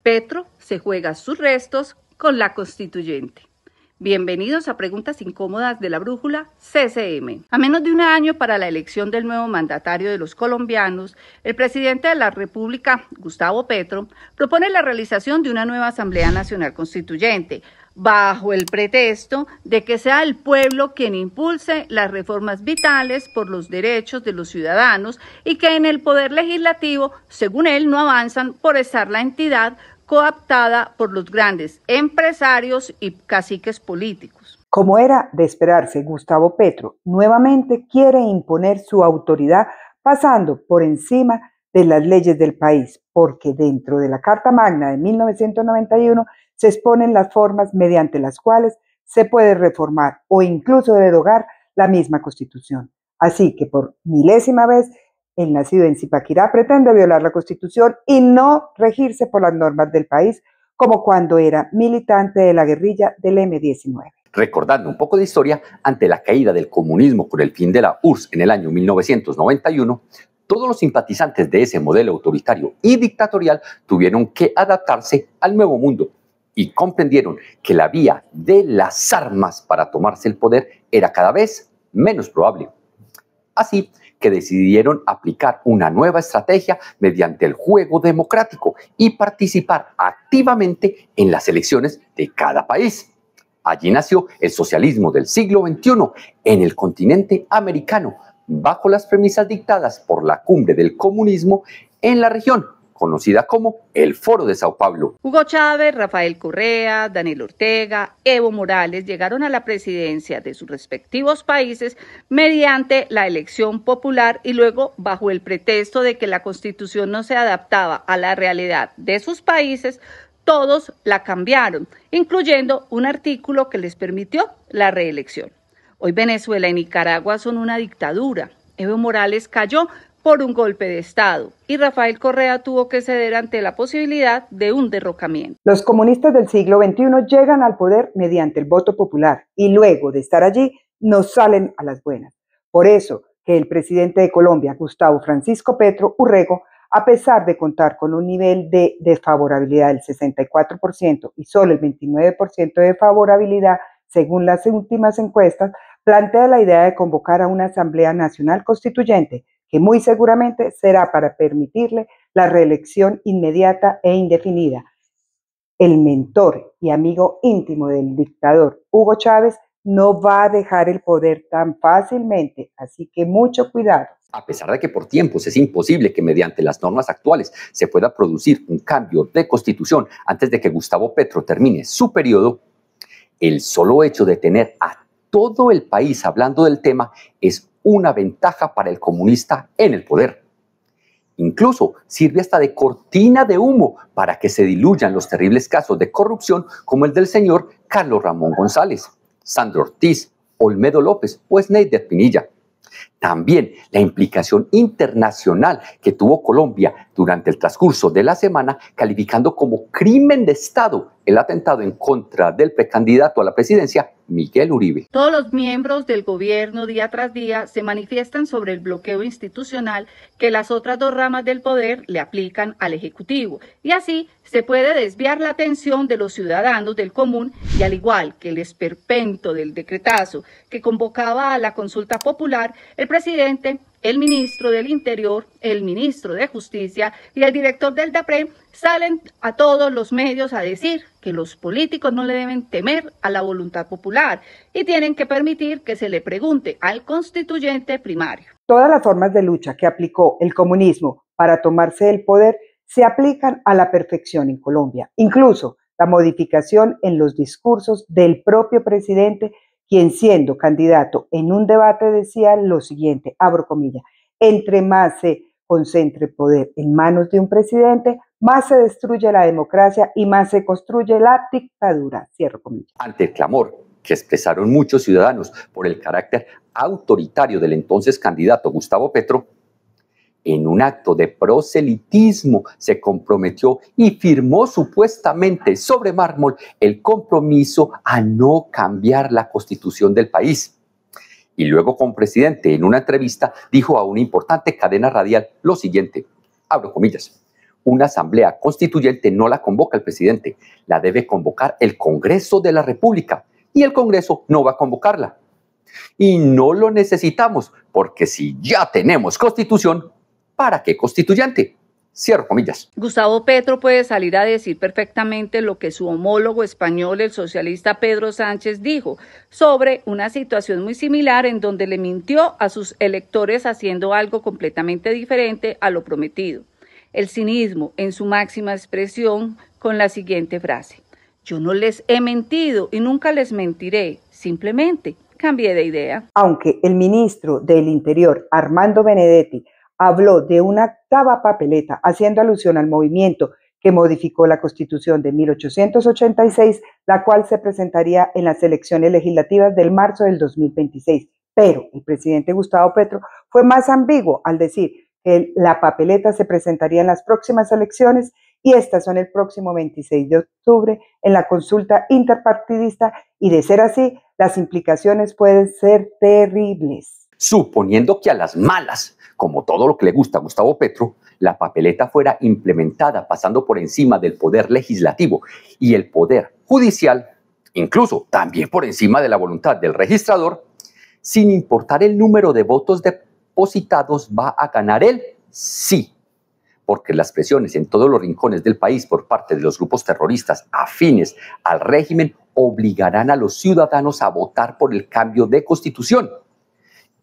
Petro se juega sus restos con la constituyente. Bienvenidos a Preguntas Incómodas de la Brújula CCM. A menos de un año para la elección del nuevo mandatario de los colombianos, el presidente de la República, Gustavo Petro, propone la realización de una nueva Asamblea Nacional Constituyente, bajo el pretexto de que sea el pueblo quien impulse las reformas vitales por los derechos de los ciudadanos y que en el poder legislativo, según él, no avanzan por estar la entidad cooptada por los grandes empresarios y caciques políticos. Como era de esperarse, Gustavo Petro nuevamente quiere imponer su autoridad pasando por encima de las leyes del país, porque dentro de la Carta Magna de 1991 se exponen las formas mediante las cuales se puede reformar o incluso derogar la misma Constitución. Así que por milésima vez, el nacido en Zipaquirá pretende violar la Constitución y no regirse por las normas del país, como cuando era militante de la guerrilla del M-19. Recordando un poco de historia, ante la caída del comunismo con el fin de la URSS en el año 1991, todos los simpatizantes de ese modelo autoritario y dictatorial tuvieron que adaptarse al nuevo mundo y comprendieron que la vía de las armas para tomarse el poder era cada vez menos probable. Así que decidieron aplicar una nueva estrategia mediante el juego democrático y participar activamente en las elecciones de cada país. Allí nació el socialismo del siglo XXI en el continente americano, bajo las premisas dictadas por la cumbre del comunismo en la región, conocida como el Foro de Sao Paulo. Hugo Chávez, Rafael Correa, Daniel Ortega, Evo Morales llegaron a la presidencia de sus respectivos países mediante la elección popular y luego bajo el pretexto de que la Constitución no se adaptaba a la realidad de sus países, todos la cambiaron, incluyendo un artículo que les permitió la reelección. Hoy Venezuela y Nicaragua son una dictadura. Evo Morales cayó por un golpe de Estado y Rafael Correa tuvo que ceder ante la posibilidad de un derrocamiento. Los comunistas del siglo XXI llegan al poder mediante el voto popular y luego de estar allí no salen a las buenas. Por eso que el presidente de Colombia, Gustavo Francisco Petro Urrego, a pesar de contar con un nivel de desfavorabilidad del 64% y solo el 29% de favorabilidad según las últimas encuestas, plantea la idea de convocar a una Asamblea Nacional Constituyente que muy seguramente será para permitirle la reelección inmediata e indefinida. El mentor y amigo íntimo del dictador Hugo Chávez no va a dejar el poder tan fácilmente, así que mucho cuidado. A pesar de que por tiempos es imposible que mediante las normas actuales se pueda producir un cambio de constitución antes de que Gustavo Petro termine su periodo, el solo hecho de tener a todo el país hablando del tema es una ventaja para el comunista en el poder. Incluso sirve hasta de cortina de humo para que se diluyan los terribles casos de corrupción como el del señor Carlos Ramón González, Sandro Ortiz, Olmedo López o Sneider Pinilla. También la implicación internacional que tuvo Colombia durante el transcurso de la semana, calificando como crimen de Estado el atentado en contra del precandidato a la presidencia, Miguel Uribe. Todos los miembros del gobierno día tras día se manifiestan sobre el bloqueo institucional que las otras dos ramas del poder le aplican al Ejecutivo y así se puede desviar la atención de los ciudadanos del común y al igual que el esperpento del decretazo que convocaba a la consulta popular, el presidente, el ministro del Interior, el ministro de Justicia y el director del DAPRE salen a todos los medios a decir que los políticos no le deben temer a la voluntad popular y tienen que permitir que se le pregunte al constituyente primario. Todas las formas de lucha que aplicó el comunismo para tomarse el poder se aplican a la perfección en Colombia. Incluso la modificación en los discursos del propio presidente, quien siendo candidato en un debate decía lo siguiente, abro comillas, entre más se concentre poder en manos de un presidente, más se destruye la democracia y más se construye la dictadura, cierro comillas. Ante el clamor que expresaron muchos ciudadanos por el carácter autoritario del entonces candidato Gustavo Petro, en un acto de proselitismo se comprometió y firmó supuestamente sobre mármol el compromiso a no cambiar la constitución del país. Y luego, como presidente, en una entrevista, dijo a una importante cadena radial lo siguiente, abro comillas, Una asamblea constituyente no la convoca el presidente, la debe convocar el Congreso de la República y el Congreso no va a convocarla. Y no lo necesitamos, porque si ya tenemos constitución, ¿para qué constituyente? Cierro comillas. Gustavo Petro puede salir a decir perfectamente lo que su homólogo español, el socialista Pedro Sánchez, dijo sobre una situación muy similar en donde le mintió a sus electores haciendo algo completamente diferente a lo prometido. El cinismo en su máxima expresión con la siguiente frase: yo no les he mentido y nunca les mentiré, simplemente cambié de idea. Aunque el ministro del Interior, Armando Benedetti, habló de una octava papeleta haciendo alusión al movimiento que modificó la Constitución de 1886, la cual se presentaría en las elecciones legislativas del marzo del 2026. Pero el presidente Gustavo Petro fue más ambiguo al decir que la papeleta se presentaría en las próximas elecciones y estas son el próximo 26 de octubre en la consulta interpartidista y de ser así, las implicaciones pueden ser terribles. Suponiendo que a las malas, como todo lo que le gusta a Gustavo Petro, la papeleta fuera implementada pasando por encima del poder legislativo y el poder judicial, incluso también por encima de la voluntad del registrador, sin importar el número de votos depositados, va a ganar él, sí, porque las presiones en todos los rincones del país por parte de los grupos terroristas afines al régimen obligarán a los ciudadanos a votar por el cambio de constitución.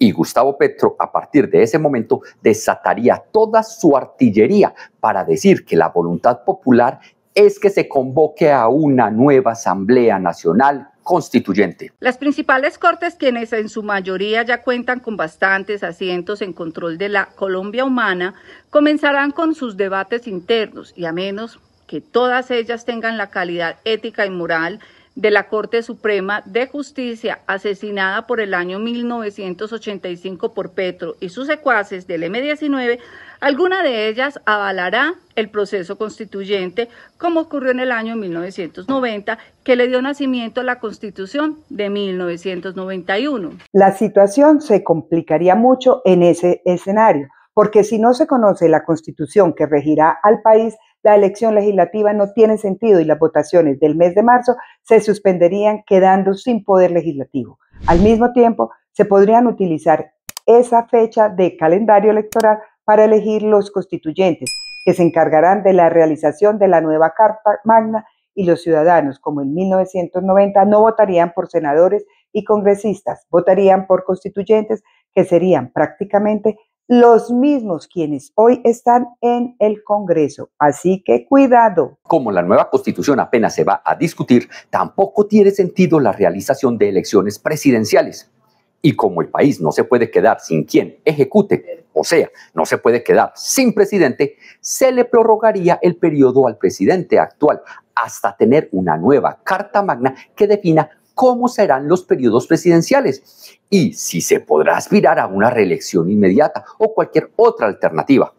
Y Gustavo Petro, a partir de ese momento, desataría toda su artillería para decir que la voluntad popular es que se convoque a una nueva Asamblea Nacional Constituyente. Las principales cortes, quienes en su mayoría ya cuentan con bastantes asientos en control de la Colombia humana, comenzarán con sus debates internos y a menos que todas ellas tengan la calidad ética y moral de la Corte Suprema de Justicia, asesinada por el año 1985 por Petro y sus secuaces del M-19, alguna de ellas avalará el proceso constituyente, como ocurrió en el año 1990, que le dio nacimiento a la Constitución de 1991. La situación se complicaría mucho en ese escenario, porque si no se conoce la Constitución que regirá al país, la elección legislativa no tiene sentido y las votaciones del mes de marzo se suspenderían quedando sin poder legislativo. Al mismo tiempo, se podrían utilizar esa fecha de calendario electoral para elegir los constituyentes que se encargarán de la realización de la nueva Carta Magna y los ciudadanos, como en 1990, no votarían por senadores y congresistas, votarían por constituyentes que serían prácticamente los mismos quienes hoy están en el Congreso. Así que cuidado. Como la nueva Constitución apenas se va a discutir, tampoco tiene sentido la realización de elecciones presidenciales. Y como el país no se puede quedar sin quien ejecute, o sea, no se puede quedar sin presidente, se le prorrogaría el periodo al presidente actual hasta tener una nueva Carta Magna que defina cómo serán los periodos presidenciales y si se podrá aspirar a una reelección inmediata o cualquier otra alternativa.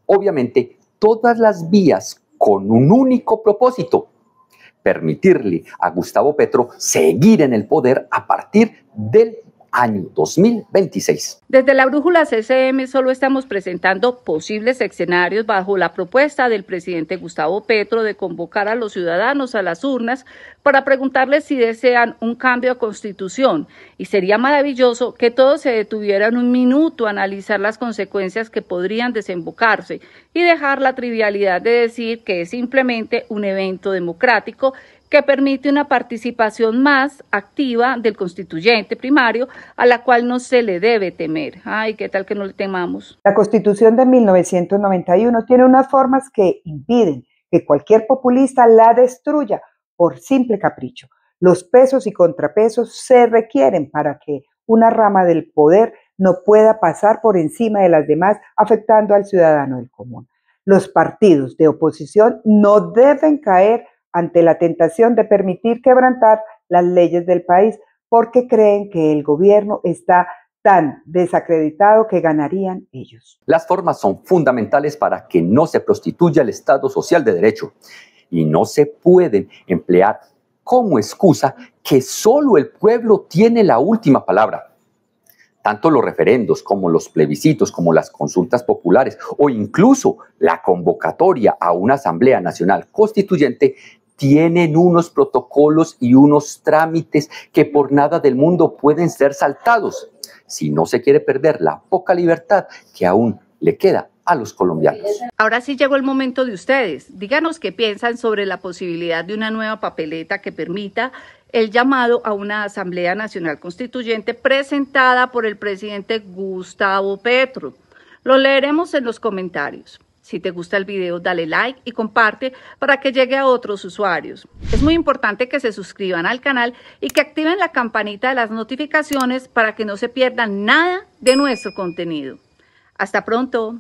Obviamente, todas las vías con un único propósito: permitirle a Gustavo Petro seguir en el poder a partir del año 2026. Desde la Brújula CCM solo estamos presentando posibles escenarios bajo la propuesta del presidente Gustavo Petro de convocar a los ciudadanos a las urnas para preguntarles si desean un cambio de constitución, y sería maravilloso que todos se detuvieran un minuto a analizar las consecuencias que podrían desembocarse y dejar la trivialidad de decir que es simplemente un evento democrático que permite una participación más activa del constituyente primario, a la cual no se le debe temer. Ay, ¿qué tal que no le temamos? La Constitución de 1991 tiene unas formas que impiden que cualquier populista la destruya por simple capricho. Los pesos y contrapesos se requieren para que una rama del poder no pueda pasar por encima de las demás, afectando al ciudadano del común. Los partidos de oposición no deben caer ante la tentación de permitir quebrantar las leyes del país porque creen que el gobierno está tan desacreditado que ganarían ellos. Las formas son fundamentales para que no se prostituya el Estado social de derecho y no se pueden emplear como excusa que solo el pueblo tiene la última palabra. tanto los referendos como los plebiscitos, como las consultas populares o incluso la convocatoria a una Asamblea Nacional Constituyente tienen unos protocolos y unos trámites que por nada del mundo pueden ser saltados si no se quiere perder la poca libertad que aún le queda a los colombianos. Ahora sí llegó el momento de ustedes. Díganos qué piensan sobre la posibilidad de una nueva papeleta que permita el llamado a una Asamblea Nacional Constituyente presentada por el presidente Gustavo Petro. Lo leeremos en los comentarios. Si te gusta el video, dale like y comparte para que llegue a otros usuarios. Es muy importante que se suscriban al canal y que activen la campanita de las notificaciones para que no se pierdan nada de nuestro contenido. Hasta pronto.